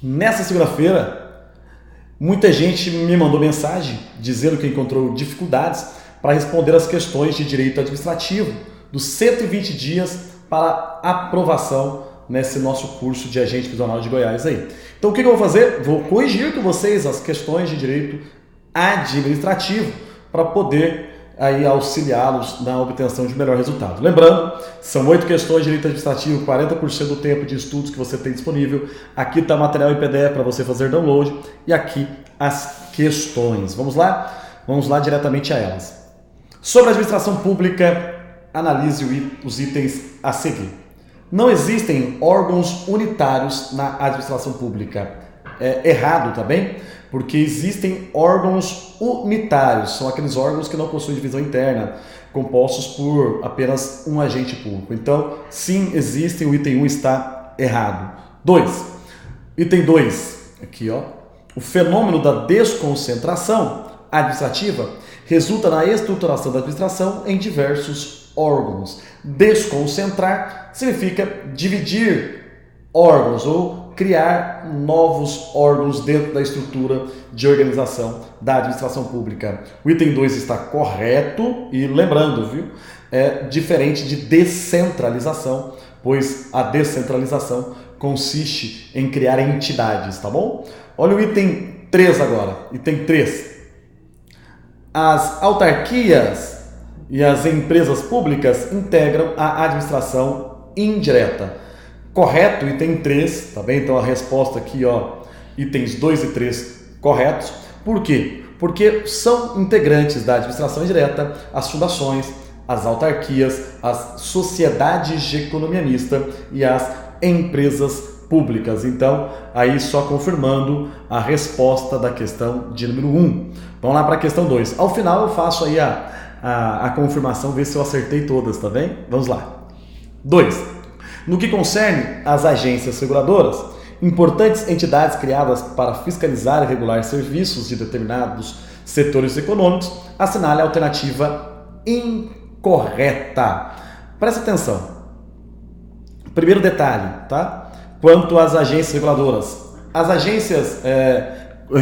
Nessa segunda-feira, muita gente me mandou mensagem dizendo que encontrou dificuldades para responder as questões de direito administrativo dos 120 dias para aprovação nesse nosso curso de agente prisional de Goiás aí. Então o que eu vou fazer? Vou corrigir com vocês as questões de direito administrativo para poder aí auxiliá-los na obtenção de melhor resultado. Lembrando, são 8 questões de direito administrativo, 40% do tempo de estudos que você tem disponível. Aqui está material em PDF para você fazer download e aqui as questões. Vamos lá? Vamos lá diretamente a elas. Sobre a administração pública, analise os itens a seguir. Não existem órgãos unitários na administração pública. É errado, tá bem? Porque existem órgãos unitários, são aqueles órgãos que não possuem divisão interna, compostos por apenas um agente público. Então, sim, existem, o item 1 está errado. 2. Item 2, aqui ó. O fenômeno da desconcentração administrativa resulta na estruturação da administração em diversos órgãos. Desconcentrar significa dividir órgãos ou criar novos órgãos dentro da estrutura de organização da administração pública. O item 2 está correto e lembrando, viu? É diferente de descentralização, pois a descentralização consiste em criar entidades, tá bom? Olha o item 3 agora. Item 3. As autarquias e as empresas públicas integram a administração indireta. Correto, item 3, tá bem? Então a resposta aqui, ó, itens 2 e 3 corretos. Por quê? Porque são integrantes da administração indireta as fundações, as autarquias, as sociedades de economia mista e as empresas públicas. Então, aí só confirmando a resposta da questão de número 1. Vamos lá para a questão 2. Ao final eu faço aí a confirmação, ver se eu acertei todas, tá bem? Vamos lá. 2. No que concerne às agências reguladoras, importantes entidades criadas para fiscalizar e regular serviços de determinados setores econômicos, assinale a alternativa incorreta. Presta atenção. Primeiro detalhe, tá? Quanto às agências reguladoras. As agências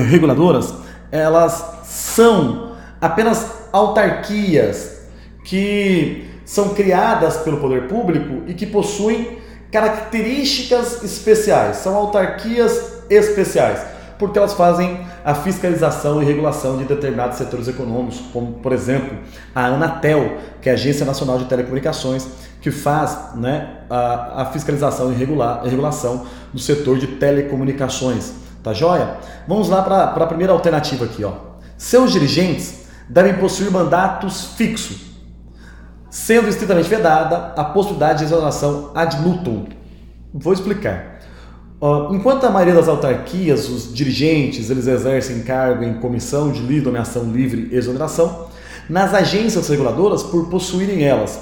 reguladoras, elas são apenas autarquias que são criadas pelo poder público e que possuem características especiais. São autarquias especiais, porque elas fazem a fiscalização e regulação de determinados setores econômicos, como, por exemplo, a Anatel, que é a Agência Nacional de Telecomunicações, que faz, né, a fiscalização e regulação do setor de telecomunicações. Tá joia? Vamos lá para a primeira alternativa aqui, ó. Seus dirigentes devem possuir mandatos fixos, sendo estritamente vedada a possibilidade de exoneração ad nutum. Vou explicar. Enquanto a maioria das autarquias, os dirigentes, eles exercem cargo em comissão de livre nomeação, livre exoneração, nas agências reguladoras, por possuírem elas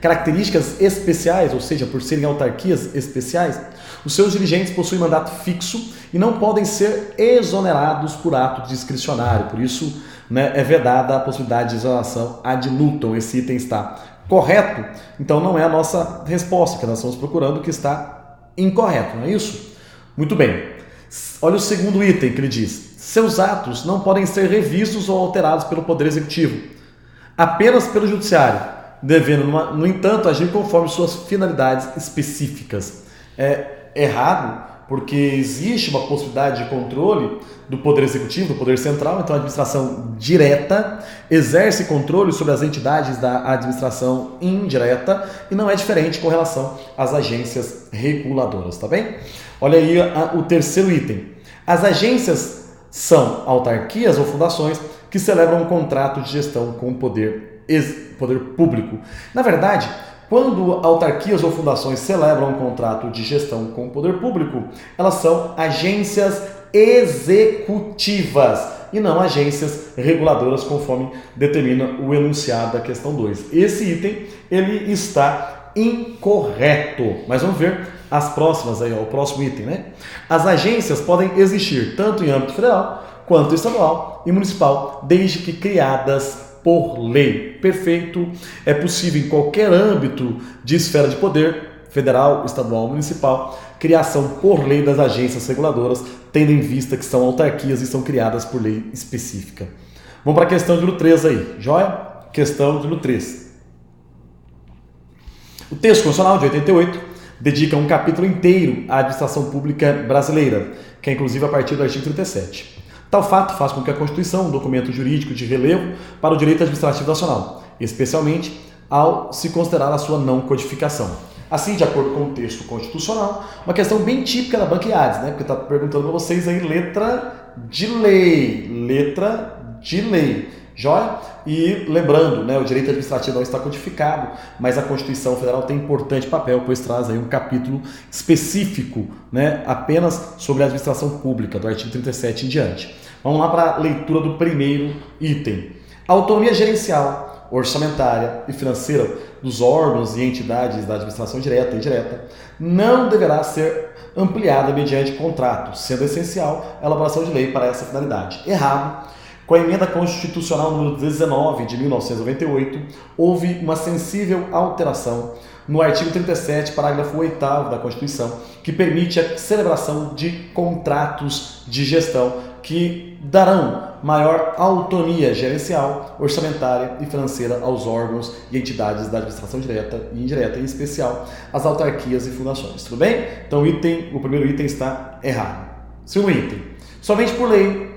características especiais, ou seja, por serem autarquias especiais, os seus dirigentes possuem mandato fixo e não podem ser exonerados por ato discricionário. Por isso, né, é vedada a possibilidade de exoneração ad nutum. Esse item está correto, então não é a nossa resposta, que nós estamos procurando, que está incorreto, não é isso? Muito bem. Olha o segundo item que ele diz. Seus atos não podem ser revistos ou alterados pelo Poder Executivo, apenas pelo Judiciário, devendo, no entanto, agir conforme suas finalidades específicas. É errado, porque existe uma possibilidade de controle do Poder Executivo, do Poder Central, então a administração direta exerce controle sobre as entidades da administração indireta e não é diferente com relação às agências reguladoras, tá bem? Olha aí o terceiro item. As agências são autarquias ou fundações que celebram um contrato de gestão com o poder público. Na verdade, quando autarquias ou fundações celebram um contrato de gestão com o poder público, elas são agências executivas e não agências reguladoras, conforme determina o enunciado da questão 2. Esse item ele está incorreto. Mas vamos ver as próximas aí, ó, o próximo item, né? As agências podem existir tanto em âmbito federal quanto estadual e municipal, desde que criadas por lei. Perfeito. É possível em qualquer âmbito de esfera de poder, federal, estadual, municipal, criação por lei das agências reguladoras, tendo em vista que são autarquias e são criadas por lei específica. Vamos para a questão número 3 aí, joia? Questão número 3. O texto constitucional de 88 dedica um capítulo inteiro à administração pública brasileira, que é inclusive a partir do artigo 37. Tal fato faz com que a Constituição, um documento jurídico de relevo para o direito administrativo nacional, especialmente ao se considerar a sua não codificação. Assim, de acordo com o texto constitucional, uma questão bem típica da Banca IADES, né? Porque está perguntando para vocês aí letra de lei, joia? E lembrando, né, o direito administrativo não está codificado, mas a Constituição Federal tem importante papel, pois traz aí um capítulo específico, né, apenas sobre a administração pública, do artigo 37 em diante. Vamos lá para a leitura do primeiro item. A autonomia gerencial, orçamentária e financeira dos órgãos e entidades da administração direta e indireta não deverá ser ampliada mediante contrato, sendo essencial a elaboração de lei para essa finalidade. Errado. Com a emenda constitucional número 19 de 1998, houve uma sensível alteração no artigo 37, parágrafo 8º da Constituição, que permite a celebração de contratos de gestão que darão maior autonomia gerencial, orçamentária e financeira aos órgãos e entidades da administração direta e indireta, em especial as autarquias e fundações. Tudo bem? Então o primeiro item está errado. Segundo item, somente por lei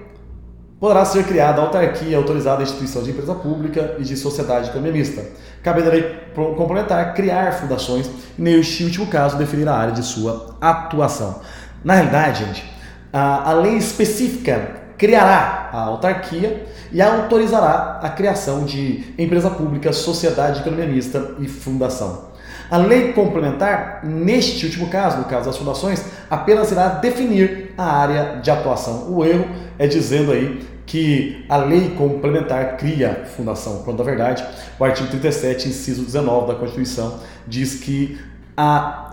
poderá ser criada autarquia autorizada a instituição de empresa pública e de sociedade de economia mista. Cabendo a lei complementar criar fundações e, neste último caso, definir a área de sua atuação. Na realidade, gente, a lei específica criará a autarquia e autorizará a criação de empresa pública, sociedade de economia mista e fundação. A lei complementar, neste último caso, no caso das fundações, apenas irá definir a área de atuação. O erro é dizendo aí que a lei complementar cria fundação, quando na verdade o artigo 37, inciso 19 da Constituição, diz que a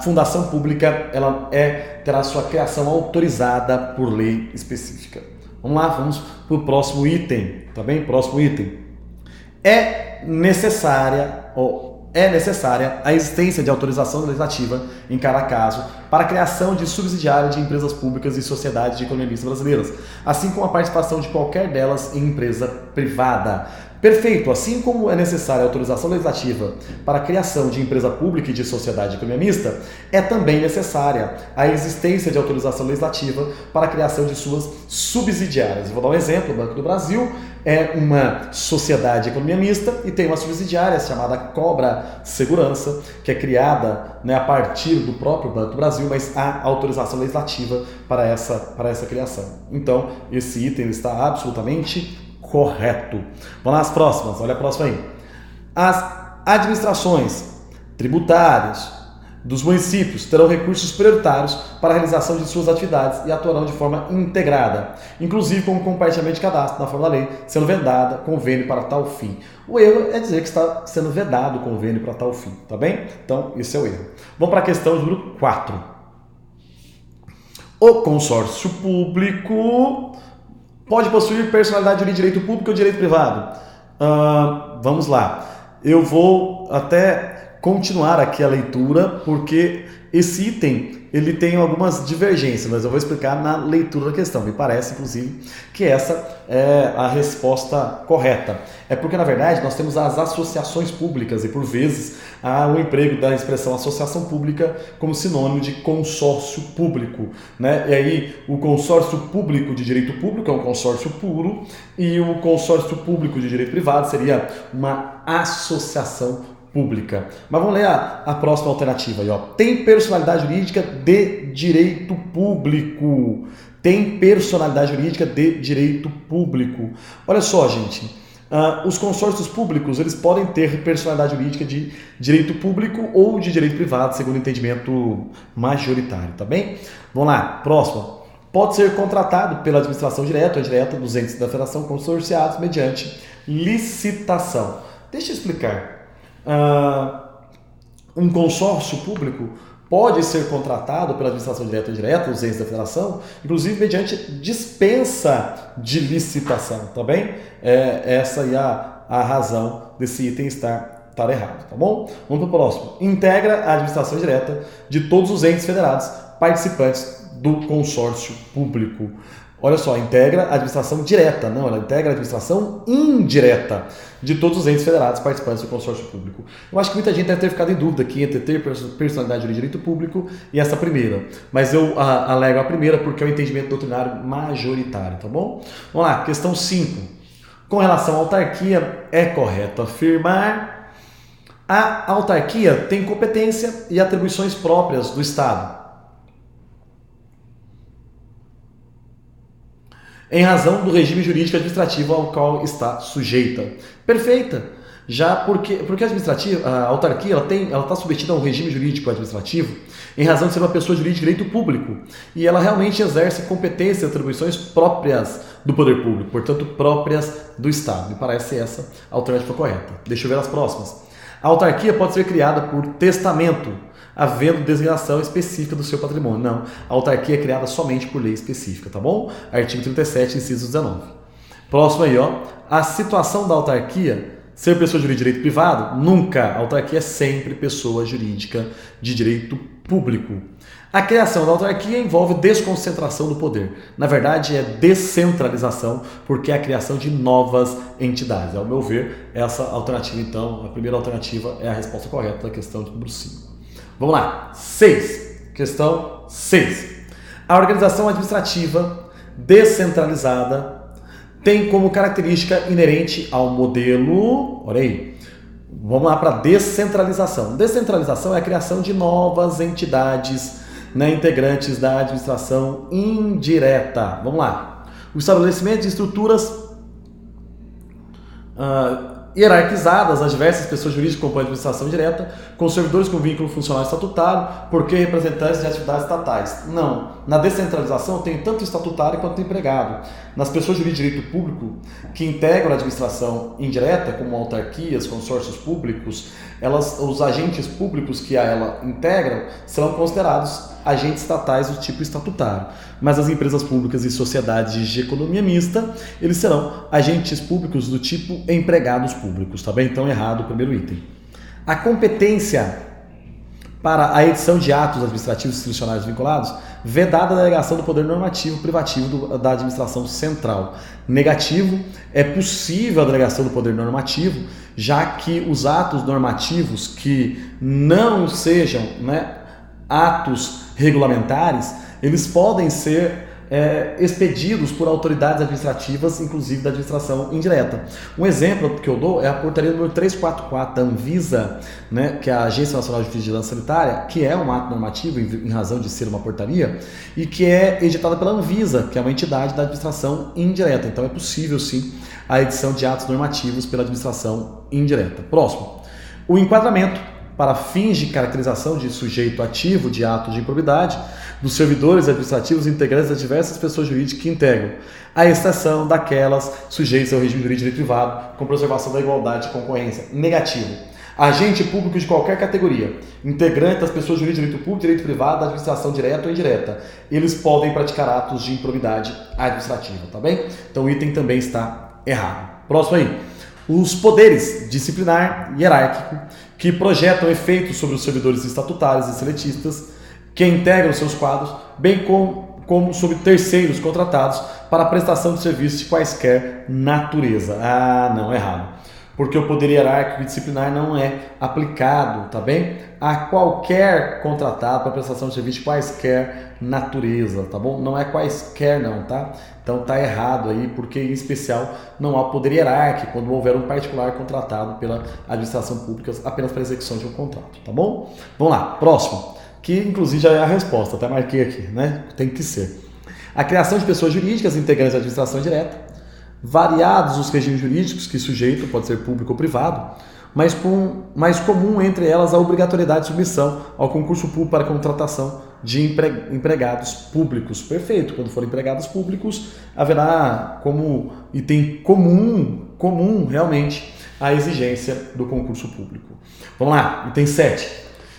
fundação pública terá sua criação autorizada por lei específica. Vamos lá, vamos para o próximo item, tá bem? Próximo item. É necessária a existência de autorização legislativa em cada caso para a criação de subsidiária de empresas públicas e sociedades de economia mista brasileiras, assim como a participação de qualquer delas em empresa privada. Perfeito. Assim como é necessária a autorização legislativa para a criação de empresa pública e de sociedade de economia mista, é também necessária a existência de autorização legislativa para a criação de suas subsidiárias. Vou dar um exemplo. O Banco do Brasil é uma sociedade de economia mista e tem uma subsidiária chamada Cobra Segurança, que é criada, né, a partir do próprio Banco do Brasil, mas há autorização legislativa para essa criação. Então, esse item está absolutamente correto. Vamos lá, as próximas. Olha a próxima aí. As administrações tributárias dos municípios terão recursos prioritários para a realização de suas atividades e atuarão de forma integrada, inclusive com o compartilhamento de cadastro na forma da lei, sendo vedada convênio para tal fim. O erro é dizer que está sendo vedado o convênio para tal fim, tá bem? Então, esse é o erro. Vamos para a questão número 4. O consórcio público pode possuir personalidade de direito público ou direito privado? Vamos lá. Eu vou até continuar aqui a leitura, porque esse item ele tem algumas divergências, mas eu vou explicar na leitura da questão. Me parece, inclusive, que essa é a resposta correta. É porque, na verdade, nós temos as associações públicas e, por vezes, há o emprego da expressão associação pública como sinônimo de consórcio público, né? E aí, o consórcio público de direito público é um consórcio puro e o consórcio público de direito privado seria uma associação pública. Mas vamos ler a próxima alternativa aí, ó. Tem personalidade jurídica de direito público. Tem personalidade jurídica de direito público. Olha só, gente. Os consórcios públicos, eles podem ter personalidade jurídica de direito público ou de direito privado, segundo o entendimento majoritário, tá bem? Vamos lá, próximo. Pode ser contratado pela administração direta ou indireta dos entes da federação consorciados mediante licitação. Deixa eu explicar. Um consórcio público pode ser contratado pela administração direta ou indireta, os entes da federação, inclusive mediante dispensa de licitação, tá bem? Essa aí a razão desse item estar Tá errado, tá bom? Vamos para o próximo. Integra a administração direta de todos os entes federados participantes do consórcio público. Olha só, integra a administração direta, não, ela integra a administração indireta de todos os entes federados participantes do consórcio público. Eu acho que muita gente deve ter ficado em dúvida aqui entre ter personalidade de direito público e essa primeira, mas eu alego a primeira porque é o entendimento doutrinário majoritário, tá bom? Vamos lá, questão 5. Com relação à autarquia, é correto afirmar: a autarquia tem competência e atribuições próprias do Estado, em razão do regime jurídico administrativo ao qual está sujeita. Perfeita. Já porque a autarquia ela está submetida a um regime jurídico administrativo em razão de ser uma pessoa jurídica de direito público e ela realmente exerce competências e atribuições próprias do poder público, portanto próprias do Estado. Me parece essa a alternativa correta. Deixa eu ver as próximas. A autarquia pode ser criada por testamento, havendo designação específica do seu patrimônio. Não, a autarquia é criada somente por lei específica, tá bom? Artigo 37, inciso 19. Próximo aí, ó. A situação da autarquia ser pessoa jurídica de direito privado? Nunca. A autarquia é sempre pessoa jurídica de direito público. A criação da autarquia envolve desconcentração do poder. Na verdade, é descentralização, porque é a criação de novas entidades. Ao meu ver, essa alternativa, então, a primeira alternativa é a resposta correta da questão de número 5. Vamos lá. 6. Questão 6. A organização administrativa descentralizada tem como característica inerente ao modelo... Olha aí. Vamos lá para descentralização. Descentralização é a criação de novas entidades, né, integrantes da administração indireta. Vamos lá. O estabelecimento de estruturas hierarquizadas as diversas pessoas jurídicas que compõem a administração direta, com servidores com vínculo funcional estatutário, porque representantes de atividades estatais. Não. Na descentralização tem tanto estatutário quanto empregado. Nas pessoas jurídicas de direito público que integram a administração indireta, como autarquias, consórcios públicos, os agentes públicos que a ela integram serão considerados agentes estatais do tipo estatutário. Mas as empresas públicas e sociedades de economia mista, eles serão agentes públicos do tipo empregados públicos, tá bem? Então, errado o primeiro item. A competência para a edição de atos administrativos e discricionários vinculados, vedada a delegação do poder normativo privativo da administração central. Negativo, é possível a delegação do poder normativo, já que os atos normativos que não sejam, né, atos regulamentares, eles podem ser expedidos por autoridades administrativas, inclusive da administração indireta. Um exemplo que eu dou é a portaria número 344 da Anvisa, né, que é a Agência Nacional de Vigilância Sanitária, que é um ato normativo em razão de ser uma portaria e que é editada pela Anvisa, que é uma entidade da administração indireta. Então é possível sim a edição de atos normativos pela administração indireta. Próximo. O enquadramento para fins de caracterização de sujeito ativo de ato de improbidade dos servidores administrativos integrantes das diversas pessoas jurídicas que integram, à exceção daquelas sujeitas ao regime jurídico de direito privado, com preservação da igualdade de concorrência. Negativo. Agente público de qualquer categoria, integrante das pessoas jurídicas de direito público, direito privado, da administração direta ou indireta, eles podem praticar atos de improbidade administrativa, tá bem? Então o item também está errado. Próximo aí. Os poderes disciplinar e hierárquico que projetam efeitos sobre os servidores estatutários e seletistas que integram seus quadros, bem como sobre terceiros contratados para a prestação de serviços de quaisquer natureza. Ah, não, errado. Porque o poder hierárquico e disciplinar não é aplicado, tá bem? A qualquer contratado para prestação de serviço de quaisquer natureza, tá bom? Não é quaisquer não, tá? Então tá errado aí, porque em especial não há poder hierárquico quando houver um particular contratado pela administração pública apenas para execução de um contrato, tá bom? Vamos lá, próximo, que inclusive já é a resposta, até marquei aqui, né? Tem que ser. A criação de pessoas jurídicas integrantes da administração direta, variados os regimes jurídicos que sujeito pode ser público ou privado, mas mais comum entre elas a obrigatoriedade de submissão ao concurso público para contratação de empregados públicos. Perfeito, quando forem empregados públicos, haverá como item comum realmente a exigência do concurso público. Vamos lá, item 7.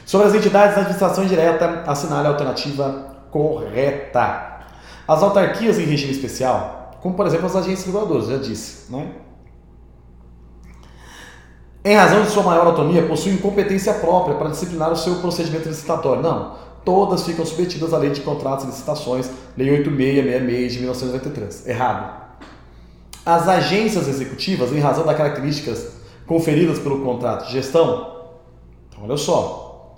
Sobre as entidades da administração indireta, assinale a alternativa correta. As autarquias em regime especial, como por exemplo as agências reguladoras, já disse, né? Em razão de sua maior autonomia, possuem competência própria para disciplinar o seu procedimento licitatório. Não, todas ficam submetidas à Lei de Contratos e Licitações, Lei 8666 de 1993. Errado. As agências executivas, em razão das características conferidas pelo contrato de gestão, então, olha só,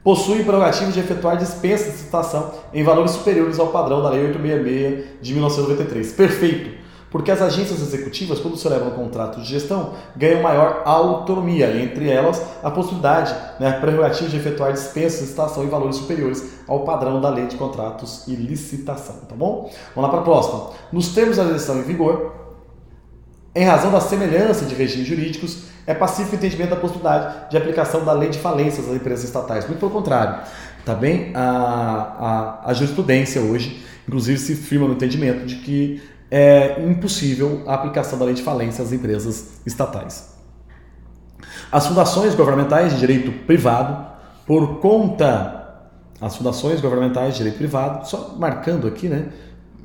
possuem prerrogativa de efetuar dispensa de licitação em valores superiores ao padrão da Lei 866 de 1993. Perfeito, porque as agências executivas, quando celebram um contrato de gestão, ganham maior autonomia, entre elas a possibilidade, a prerrogativa de efetuar dispensa de licitação em valores superiores ao padrão da Lei de Contratos e Licitação, tá bom? Vamos lá para a próxima. Nos termos da legislação em vigor, em razão da semelhança de regimes jurídicos, é pacífico o entendimento da possibilidade de aplicação da lei de falências às empresas estatais. Muito pelo contrário, tá bem? A jurisprudência hoje, inclusive, se firma no entendimento de que é impossível a aplicação da lei de falência às empresas estatais. As fundações governamentais de direito privado, por conta... As fundações governamentais de direito privado, só marcando aqui, né?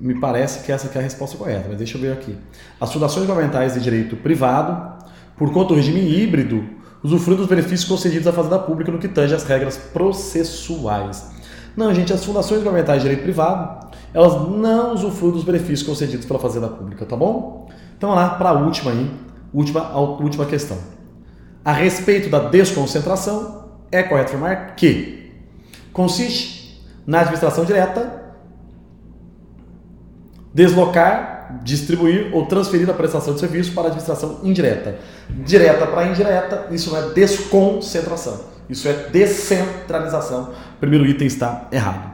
Me parece que essa aqui é a resposta correta, mas deixa eu ver aqui. As fundações governamentais de direito privado, por conta do regime híbrido, usufruem dos benefícios concedidos à fazenda pública no que tange às regras processuais. Não, gente, as fundações governamentais de direito privado, elas não usufruem dos benefícios concedidos pela fazenda pública, tá bom? Então, vamos lá para a última questão. A respeito da desconcentração, é correto afirmar que consiste na administração direta, deslocar, distribuir ou transferir a prestação de serviço para a administração indireta. Direta para indireta, isso não é desconcentração, isso é descentralização. O primeiro item está errado.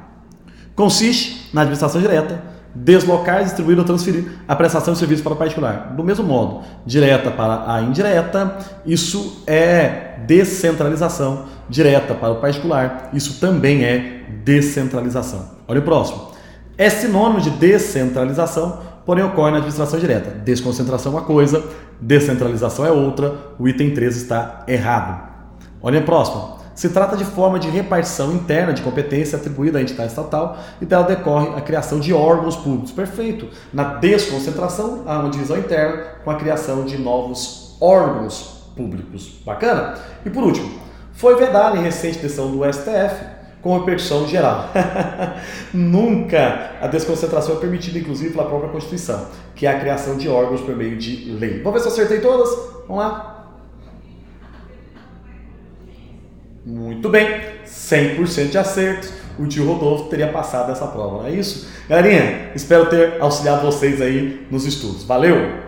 Consiste na administração direta, deslocar, distribuir ou transferir a prestação de serviço para o particular. Do mesmo modo, direta para a indireta, isso é descentralização. Direta para o particular, isso também é descentralização. Olha o próximo. É sinônimo de descentralização, porém ocorre na administração direta. Desconcentração é uma coisa, descentralização é outra. O item 3 está errado. Olha a próxima. Se trata de forma de repartição interna de competência atribuída à entidade estatal e dela decorre a criação de órgãos públicos. Perfeito. Na desconcentração, há uma divisão interna com a criação de novos órgãos públicos. Bacana? E por último, foi vedada em recente decisão do STF com repercussão geral. Nunca a desconcentração é permitida, inclusive, pela própria Constituição, que é a criação de órgãos por meio de lei. Vamos ver se eu acertei todas? Vamos lá. Muito bem, 100% de acertos. O tio Rodolfo teria passado essa prova, não é isso? Galerinha, espero ter auxiliado vocês aí nos estudos. Valeu!